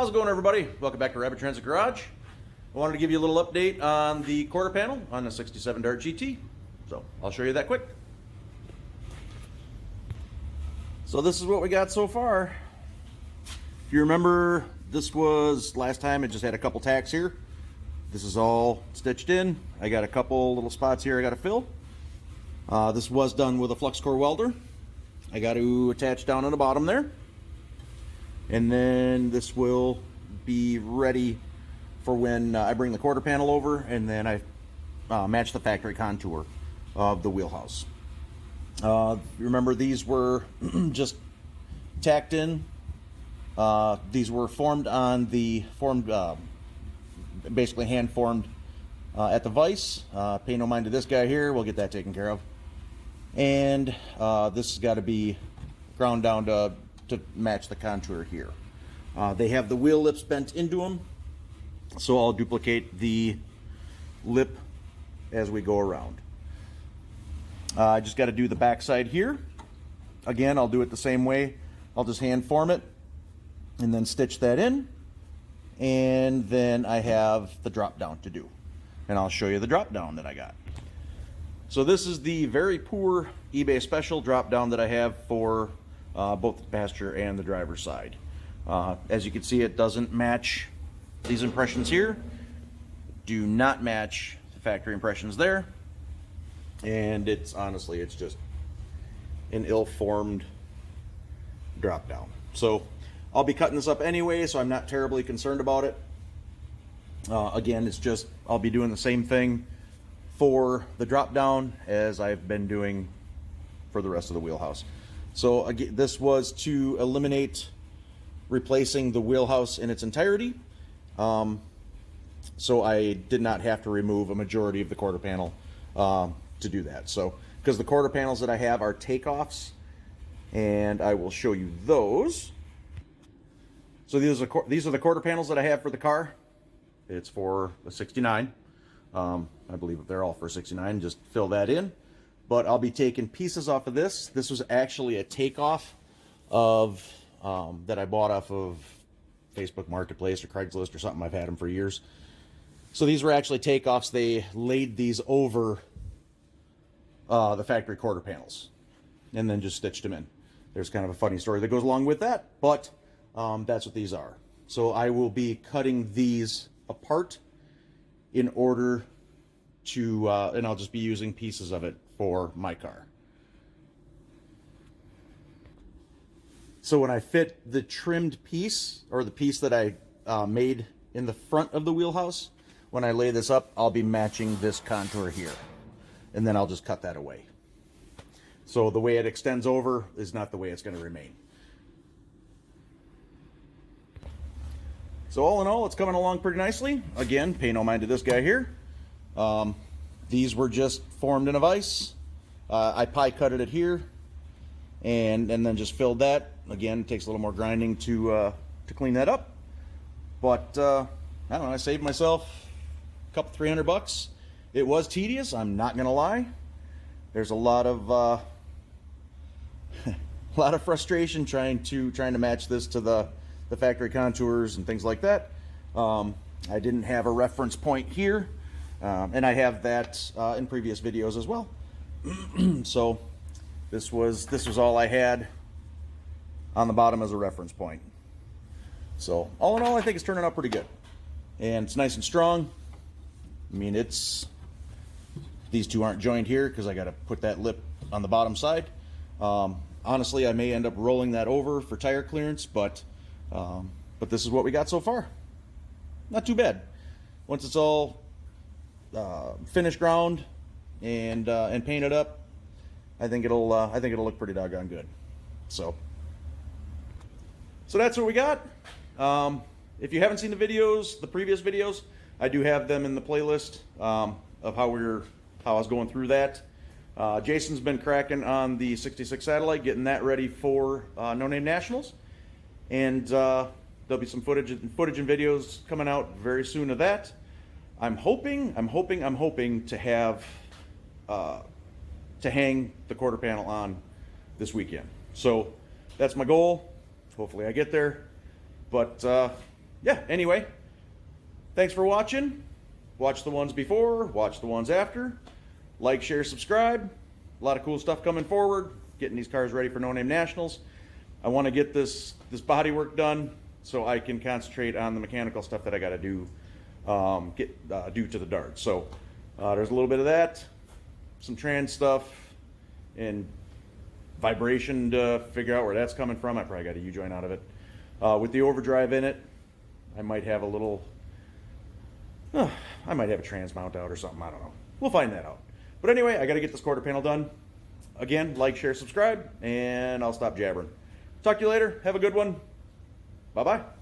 How's it going, everybody? Welcome back to Rapid Transit Garage. I wanted to give you a little update on the quarter panel on the 67 Dart GT. So I'll show you that quick. So this is what we got so far. If you remember, this was last time, it just had a couple tacks here. This is all stitched in. I got a couple little spots here I got to fill. This was done with a flux core welder. I got to attach down on the bottom there. And then this will be ready for when I bring the quarter panel over and then I match the factory contour of the wheelhouse. Remember, these were just tacked in. These were formed on the basically hand formed at the vise. Pay no mind to this guy here. We'll get that taken care of. And this has got to be ground down to match the contour here. They have the wheel lips bent into them, so I'll duplicate the lip as we go around. I just got to do the back side here. Again, I'll do it the same way. I'll just hand form it and then stitch that in, and then I have the drop down to do, and I'll show you the drop down that I got. So this is the very poor eBay special drop down that I have for both the passenger and the driver's side. As you can see, it doesn't match these impressions here. Do not match the factory impressions there. And it's honestly, it's just an ill-formed drop down. So I'll be cutting this up anyway, so I'm not terribly concerned about it. Again, it's just, I'll be doing the same thing for the drop down as I've been doing for the rest of the wheelhouse. So again, this was to eliminate replacing the wheelhouse in its entirety. So I did not have to remove a majority of the quarter panel to do that. So, because the quarter panels that I have are takeoffs, and I will show you those. So these are the quarter panels that I have for the car. It's for a 69. I believe they're all for 69. Just fill that in. But I'll be taking pieces off of this. This was actually a takeoff of that I bought off of Facebook Marketplace or Craigslist or something. I've had them for years. So these were actually takeoffs. They laid these over the factory quarter panels and then just stitched them in. There's kind of a funny story that goes along with that, but that's what these are. So I will be cutting these apart in order to, and I'll just be using pieces of it for my car. So when I fit the trimmed piece, or the piece that I made in the front of the wheelhouse, when I lay this up, I'll be matching this contour here. And then I'll just cut that away. So the way it extends over is not the way it's going to remain. So all in all, it's coming along pretty nicely. Again, pay no mind to this guy here. These were just formed in a vise. I pie cutted it here and then just filled that. Again, it takes a little more grinding to clean that up. But I don't know, I saved myself a couple $300. It was tedious, I'm not gonna lie. There's a lot of frustration trying to match this to the factory contours and things like that. I didn't have a reference point here, and I have that in previous videos as well. So this was all I had on the bottom as a reference point. So all in all, I think it's turning out pretty good, and it's nice and strong. I mean, these two aren't joined here because I got to put that lip on the bottom side. Honestly, I may end up rolling that over for tire clearance, but this is what we got so far. Not too bad. Once it's all finished ground and painted up, I think it'll look pretty doggone good. So that's what we got. If you haven't seen the videos, the previous videos, I do have them in the playlist of how I was going through that. Jason's been cracking on the 66 satellite, getting that ready for No Name Nationals, and there'll be some footage and videos coming out very soon of that. I'm hoping to have to hang the quarter panel on this weekend. So that's my goal. Hopefully I get there. But yeah, anyway, thanks for watching. Watch the ones before, watch the ones after. Like, share, subscribe. A lot of cool stuff coming forward. Getting these cars ready for No Name Nationals. I want to get this body work done so I can concentrate on the mechanical stuff that I got to do do to the darts. So there's a little bit of that, some trans stuff, and vibration to figure out where that's coming from. I probably got a U-joint out of it. With the overdrive in it, I might have a little, I might have a trans mount out or something. I don't know. We'll find that out. But anyway, I got to get this quarter panel done. Again, like, share, subscribe, and I'll stop jabbering. Talk to you later. Have a good one. Bye-bye.